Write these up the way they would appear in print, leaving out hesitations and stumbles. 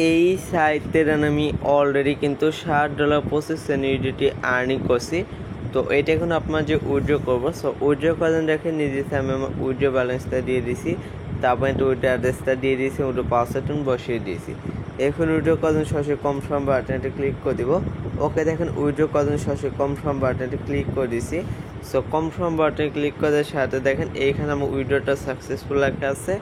এই সাইটের আমি অলরেডি কিন্তু $60 ইউডিটি আর্নিং করছি। তো এটা এখন আপনার যে উইথড্র করবো, সো উইথড্র করেন দেখেন নিজে আমি আমার উইথড্র ব্যালেন্সটা দিয়ে দিছি, তারপর একটু উইথড্র অ্যাড্রেসটা দিয়ে দিয়েছি, উইথড্র পাসওয়ার্ডটা বসিয়ে দিয়েছি। এখন উইথড্র করেন সরাসরি কনফার্ম বাটনটা ক্লিক করে দিব। ওকে দেখেন উইথড্র করেন সরাসরি কনফার্ম বাটনটা ক্লিক করে দিছি। সো কনফার্ম বাটনে ক্লিক করার সাথে দেখেন এইখানে আমার উইথড্রটা সাকসেসফুল লেখা আছে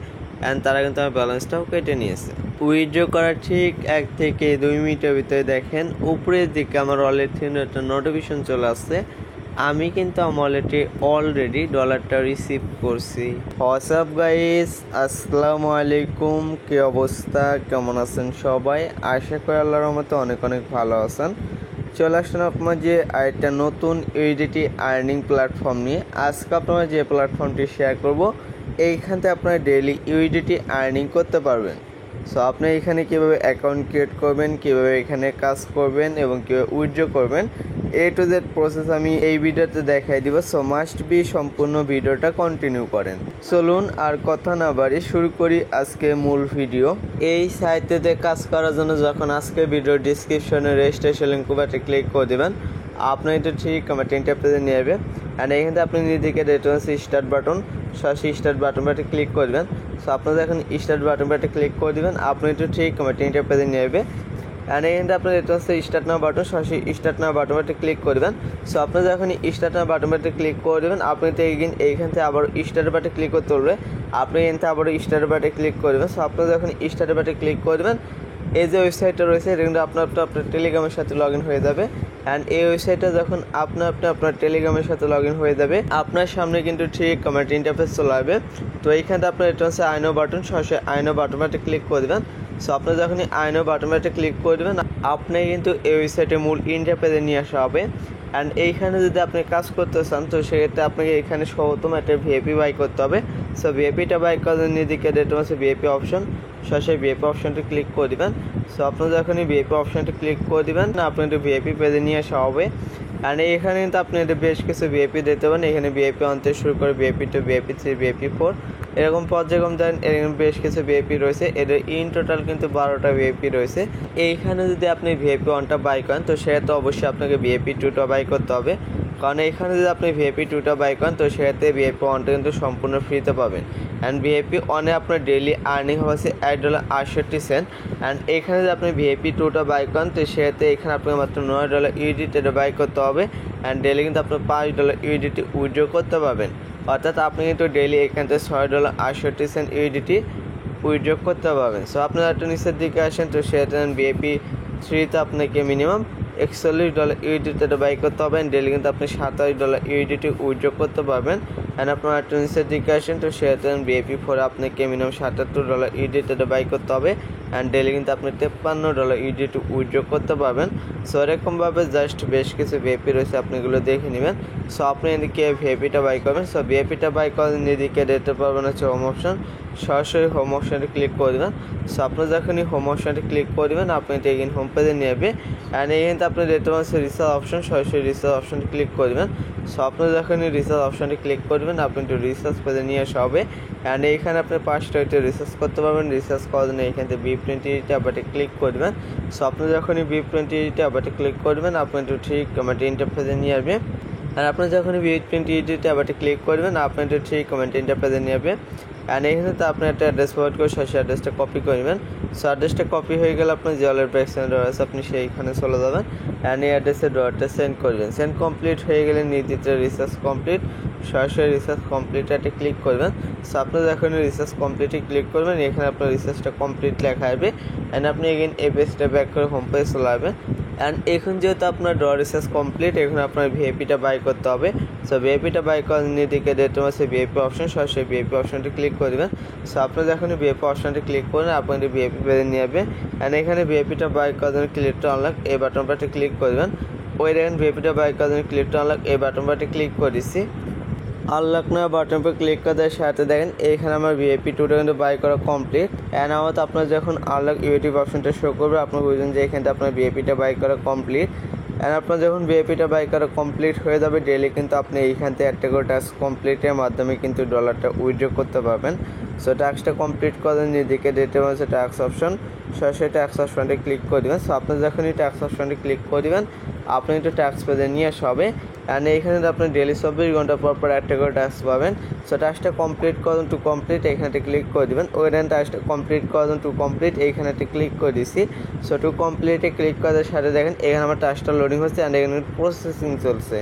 অ্যান্ড তারা কিন্তু আমার ব্যালেন্সটাও কেটে নিয়েছে। উইথড্র করার ঠিক 1 থেকে 2 মিনিটের ভিতরে দেখেন উপরের দিকে আমার ওয়ালেট থেকে একটা নোটিফিকেশন চলে আসছে। আমি কিন্তু আমার ওয়ালেটে অলরেডি ডলারটা রিসিভ করছি। হোয়াটসঅ্যাপ গাইস, আসসালামু আলাইকুম। কি অবস্থা, কেমন আছেন সবাই? আশা করি আল্লাহর রহমতে অনেক অনেক ভালো আছেন। চলে আসছেন আপনার যে আরেকটা নতুন ইউডিটি আর্নিং প্ল্যাটফর্ম নিয়ে। আজকে আপনারা যে প্ল্যাটফর্মটি শেয়ার করব, এইখান থেকে আপনারা ডেইলি ইউডিটি আর্নিং করতে পারবেন। সো আপনি এখানে কীভাবে অ্যাকাউন্ট ক্রিয়েট করবেন, কীভাবে এখানে কাজ করবেন এবং কীভাবে উইথড্র করবেন, A to Z প্রসেস আমি এই ভিডিওতে দেখাই দিব। সো মাস্ট বি সম্পূর্ণ ভিডিওটা কন্টিনিউ করেন। চলুন আর কথা না বাড়ি শুরু করি আজকে মূল ভিডিও। এই সাইটেতে কাজ করার জন্য যখন আজকে ভিডিও ডিসক্রিপশনে রেজিস্ট্রেশন লিঙ্ক বাটে ক্লিক করে দেবেন, আপনার এটা ঠিক আমার ইন্টারপ্রেজে নিয়ে যাবে। অ্যান্ড এখানে আপনি নিজেকে দেখতে পাচ্ছেন স্টার্ট বাটন, সরাসরি স্টার্ট বাটন বাটে ক্লিক করে দেবেন। সো আপনারা এখন স্টার্ট বাটন বাটে ক্লিক করে দেবেন, আপনি এটা ঠিক আমার ইন্টারপ্রেজে নিয়ে যাবে। অ্যান্ড এখানে আপনার এটা হচ্ছে স্টার্ট নাও বাটন, সরাসরি স্টার্ট নাও বাটন বাটে ক্লিক করবেন। সো আপনারা যখন স্টার্ট নাও বাটন বাটে ক্লিক করে দেবেন, আপনি তো এইখান থেকে আবার স্টার্ট বাটে ক্লিক করতে হবে। আপনি এখান থেকে আবার স্টার্ট বাটে ক্লিক করবেন। সো আপনারা যখন স্টার্ট বাটে ক্লিক করে দেবেন, এই যে ওয়েবসাইটটা রয়েছে এটা কিন্তু আপনার টেলিগ্রামের সাথে লগ ইন হয়ে যাবে। অ্যান্ড এই ওয়েবসাইটটা যখন আপনার টেলিগ্রামের সাথে লগ ইন হয়ে যাবে, আপনার সামনে কিন্তু ঠিক কমেন্ট ইন্টারফেস চলে আসবে। তো এইখানে আপনার এটা হচ্ছে আই নো বাটন, সরাসরি আই নো বাটন বাটে ক্লিক করে দেবেন। সো আপনার যখনই আই নো বাটন বাটে ক্লিক করে দেবেন, আপনি কিন্তু এই ওয়েবসাইটের মূল ইন্টারফেসে নিয়ে আসা হবে। অ্যান্ড এইখানে যদি আপনি কাজ করতে চান, তো সেক্ষেত্রে আপনাকে এখানে সর্বপ্রথম একটা ভিআইপি বাই করতে হবে। সো ভিআইপিটা বাই করার নিদিকে ডেট হচ্ছে ভিআইপি অপশন, সরাসরি ভিআইপি অপশনটি ক্লিক করে দেবেন। সো আপনার যখনই ভিআইপি অপশনটি ক্লিক করে দেবেন, আপনি একটু ভিআইপি পেজে নিয়ে আসা হবে। অ্যান্ড এখানে কিন্তু আপনি বেশ কিছু ভিআইপি দিতে পারেন। এখানে ভিআইপি 1 থেকে শুরু করে ভিআইপি 2, ভিআইপি 3, ভিআইপি 4 এরকম পর্যায়ক্রম দেন। এরকম বেশ কিছু ভিআইপি রয়েছে, এদের ইন টোটাল কিন্তু 12টা ভিআইপি রয়েছে। এইখানে যদি আপনি ভিআইপি 1টা বাই করেন, তো সেটা অবশ্যই আপনাকে ভিআইপি 2টা বাই করতে হবে। কারণ এখানে যদি আপনি ভিআইপি 2টা বাই করেন, তো সেটাতে ভিআইপি 1টা কিন্তু সম্পূর্ণ ফ্রিতে পাবেন। অ্যান্ড ভিআইপি 1-এ আপনার ডেইলি আর্নিং হচ্ছে $1.68। অ্যান্ড এখানে যদি আপনি ভিআইপি 2টা বাই করেন, তো সেটাতে এখানে আপনাকে মাত্র $9 ইউডিটি বাই করতে হবে। অ্যান্ড ডেইলি কিন্তু আপনি $5 ইউডিটি উইথড্র করতে পারবেন। অর্থাৎ আপনি কিন্তু ডেইলি এখান থেকে $6.68 ইউডিটি উইথড্র করতে পারবেন। সো আপনারা একটু নিচের দিকে আসেন, তো সেটা ভিআইপি 3তে আপনাকে মিনিমাম $41 ইউডিটি বাই করতে হবে। ডেইলি কিন্তু আপনি $27 ইউডিটি উইথড্র করতে পারবেন। অ্যান্ড আপনারা একটু নিচের দিকে আসেন, তো সেটা ভিআইপি 4 আপনাকে মিনিমাম $77 ইউডিটি বাই করতে হবে। অ্যান্ড ডেইলি কিন্তু আপনি $53 ইউডিটি উইথড্র করতে পারবেন। সো এরকমভাবে জাস্ট বেশ কিছু ভিআইপি রয়েছে, আপনি এগুলো দেখে নেবেন। সো আপনি এদিকে ভিআইপিটা বাই করবেন। সো ভিআইপিটা বাই করেন এদিকে দেখতে পারবেন হচ্ছে হোম অপশন, সরাসরি হোম অপশানটি ক্লিক করে দেবেন। সো আপনার যখনই হোম অপশানটি ক্লিক করে দেবেন, আপনি এগিন হোম পেজে নিয়ে যাবে। অ্যান্ড এখানে আপনি দেখতে পাচ্ছেন রিসার্চ অপশন, সরাসরি রিসার্চ অপশানটি ক্লিক করে দেবেন। সো আপনার যখনই রিসার্চ অপশানটি ক্লিক করবেন, আপনি একটু রিসার্চ পেজে নিয়ে আসা হবে। অ্যান্ড এইখানে আপনি 5টা রিসার্চ করতে পারবেন। রিসার্চ করার জন্য এখান থেকে B20 ট্যাবটি ক্লিক করবেন। সো আপনি যখনই B20 ট্যাবটি ক্লিক করবেন, আপনি একটু ঠিক কমেন্ট ইন্টারফেসে নিয়ে আসবে। আর আপনি যখনই B20 ট্যাবটি ক্লিক করবেন, আপনি একটু ঠিক কমেন্ট ইন্টারফেসে নিয়ে আসবে। অ্যান্ড এখানে তো আপনি একটা অ্যাড্রেস প্রোভাইড করে সরাসরি অ্যাড্রেসটা কপি করবেন। সো অ্যাড্রেসটা কপি হয়ে গেলে আপনার যে ওয়ালেট এক্সচেঞ্জ আছে আপনি সেইখানে চলে যাবেন। অ্যান্ড এই অ্যাড্রেসে ডলারটা সেন্ড করবেন। সেন্ড কমপ্লিট হয়ে গেলে নির্দিষ্ট রিসার্চ কমপ্লিট, সরাসরি রিসার্চ কমপ্লিট একটা ক্লিক করবেন। সো আপনি যখন রিসার্চ কমপ্লিটে ক্লিক করবেন, এখানে আপনার রিসার্চটা কমপ্লিট লেখা আসবে। অ্যান্ড আপনি এগেন এই পেজটা ব্যাক করে হোম পেজ চলে আসবেন। অ্যান্ড এখন যেহেতু আপনার ডলার রিসার্চ কমপ্লিট, এখন আপনার ভিআইপিটা বাই করতে হবে। সো ভিআইপিটা বাই করার দিকে দেখতে পাচ্ছি ভিআইপি অপশন, সরাসরি ভিআইপি অপশনটি ক্লিক করে দেবেন। সো আপনি যখন ভিআইপি অপশনটি ক্লিক করেন, আপনাদের ভিআইপি পেজে নিয়ে যাবে। অ্যান্ড এখানে ভিআইপিটা বাই করার জন্য ক্লিক টু আনলক এই বাটনটাতে ক্লিক করবেন। ওই দেখেন ভিআইপিটা বাই করার জন্য ক্লিক টু আনলক এই বাটনটাতে ক্লিক করে দিচ্ছি। আনলক না বাটন পর ক্লিক করে দেওয়ার সাথে দেখেন এইখানে আমার ভিআইপি 2টা কিন্তু বাই করা কমপ্লিট। অ্যান্ড আমার আপনার যখন আনলক ইউটিউব অপশনটা শো করবে, আপনার বুঝবেন যে এখানে আপনার ভিআইপিটা বাই করা কমপ্লিট। অ্যান্ড আপনার যখন ভিআইপিটা বাই করা কমপ্লিট হয়ে যাবে, ডেইলি কিন্তু আপনি এইখান থেকে একটা করে টাস্ক কমপ্লিটের মাধ্যমে কিন্তু ডলারটা উইথড্র করতে পারবেন। সো টাস্কটা কমপ্লিট করেন এদিকে ডেটে হচ্ছে টাস্ক অপশন, সরাসরি টাস্ক অপশনটা ক্লিক করে দেবেন। সো আপনি যখনই টাস্ক অপশনটা ক্লিক করে দেবেন আপনি একটু টাস্ক পেজে নিয়ে আসা হবে। অ্যান্ড এখানে আপনি ডেলি 24 ঘন্টা পর পর একটা করে টাস্ক পাবেন। সো টাস্কটা কমপ্লিট করুন টু কমপ্লিট এখানেতে ক্লিক করে দেবেন। ওইখানে টাস্কটা কমপ্লিট করুন টু কমপ্লিট এইখানেতে ক্লিক করে দিছি। সো টু কমপ্লিটে ক্লিক করার সাথে দেখেন এখানে আমার টাস্কটা লোডিং হচ্ছে অ্যান্ড এখানে প্রসেসিং চলছে।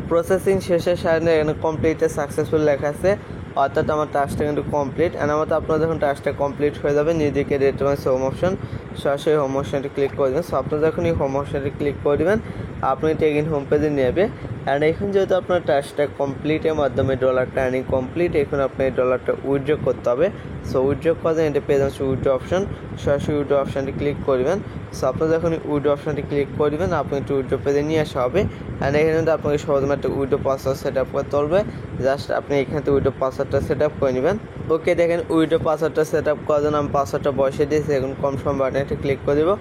প্রসেসিং শেষের সাথে এখানে কমপ্লিটে সাকসেসফুল লেখা আছে, অর্থাৎ আমার টাস্কটা কিন্তু কমপ্লিট। অ্যান্ড আমার আপনার যখন টাস্কটা কমপ্লিট হয়ে যাবে নিজেকে রেটমেন্স হোম অপশন, সরাসরি হোম অপশনটি ক্লিক করে দেবেন। সো আপনার যখন এই হোম অপশনটি ক্লিক করে দেবেন আপনি টেকিন হোম পেজে নিয়ে যাবে। অ্যান্ড এখন যেহেতু আপনার টাস্কটা কমপ্লিটের মাধ্যমে ডলারটা আর্নিং কমপ্লিট, এখন আপনি এই ডলারটা উইথড্র করতে হবে। সো উইথড্র করতে এটা পেয়ে যাচ্ছে উইথড্র অপশন, সরাসরি উইথড্র অপশনটি ক্লিক করবেন। সো আপনার যখন উইথড্র অপশনটি ক্লিক করবেন আপনি একটু উইথড্র পেজে নিয়ে আসা হবে। অ্যান্ড এখানে আপনাকে সহজে একটা উইথড্র পাসওয়ার্ড সেট আপ করতে হবে। জাস্ট আপনি এখানে উইথড্র পাসওয়ার্ডটা সেট আপ করে নেবেন। ওকে, দেখেন উইথড্র পাসওয়ার্ডটা সেট আপ করার জন্য আমি পাসওয়ার্ডটা বসিয়ে দিয়েছি। এখন কনফার্ম বাটনটি ক্লিক করে দেবো।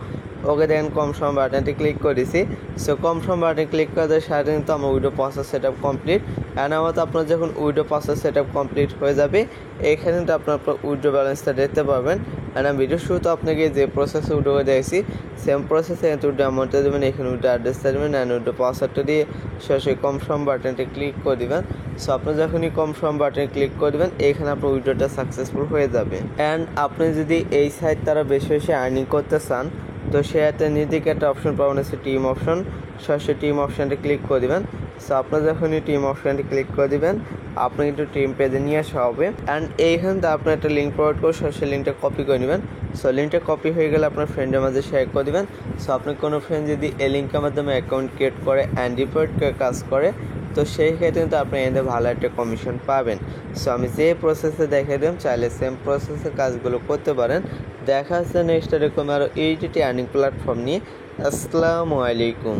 ওকে, দেখেন কনফার্ম বাটনটি ক্লিক করে দিয়েছি। সো কনফার্ম বাটনে ক্লিক করার সাথে কিন্তু আমার withdraw password set up complete. And আমার আপনার যখন withdraw password set up complete হয়ে যাবে এখানে কিন্তু আপনার উইথড্র ব্যালেন্সটা দেখতে পাবেন। অ্যান্ড আমি ভিডিও শুরুতে আপনাকে যে প্রসেসে উইথড্র করে দিয়েছি সেম প্রসেসে কিন্তু উইথড্র অ্যামাউন্টটা দেবেন, এখানে উইথড্র অ্যাড্রেসটা দেবেন অ্যান্ড উইথড্র পাসওয়ার্ডটা দিয়ে সরাসরি কনফার্ম বাটনটি ক্লিক করে দেবেন। সো আপনি যখনই কনফার্ম বাটনে ক্লিক করে দেবেন এখানে আপনার উইথড্রটা সাকসেসফুল হয়ে যাবে। অ্যান্ড আপনি যদি এই সাইট তারা বেশি বেশি আর্নিং করতে চান তো সেটাতে নির্দিকে একটা অপশন পাবেন হচ্ছে টিম অপশন, সরাসরি টিম অপশানটি ক্লিক করে দেবেন। সো আপনার যখনই টিম অপশানটি ক্লিক করে দেবেন আপনি কিন্তু টিম পেজে নিয়ে আসা হবে। অ্যান্ড এইখান থেকে আপনি একটা লিঙ্ক প্রোভাইড করে সরাসরি লিঙ্কটা কপি করে নেবেন। সো লিঙ্কটা কপি হয়ে গেলে আপনার ফ্রেন্ডের মাঝে শেয়ার করে দেবেন। সো আপনার কোনো ফ্রেন্ড যদি এই লিঙ্কের মাধ্যমে অ্যাকাউন্ট ক্রিয়েট করে অ্যান্ড রিপোর্ট করে কাজ করে তো সেই ক্ষেত্রে কিন্তু আপনি এতে ভালো একটা কমিশন পাবেন। সো আমি যে প্রসেসে দেখে দিলাম চাইলে সেম প্রসেসে কাজগুলো করতে পারেন। দেখা হচ্ছে নেক্সট এরকম আরও এইচটি আর্নিং প্ল্যাটফর্ম নিয়ে। আসসালামু আলাইকুম।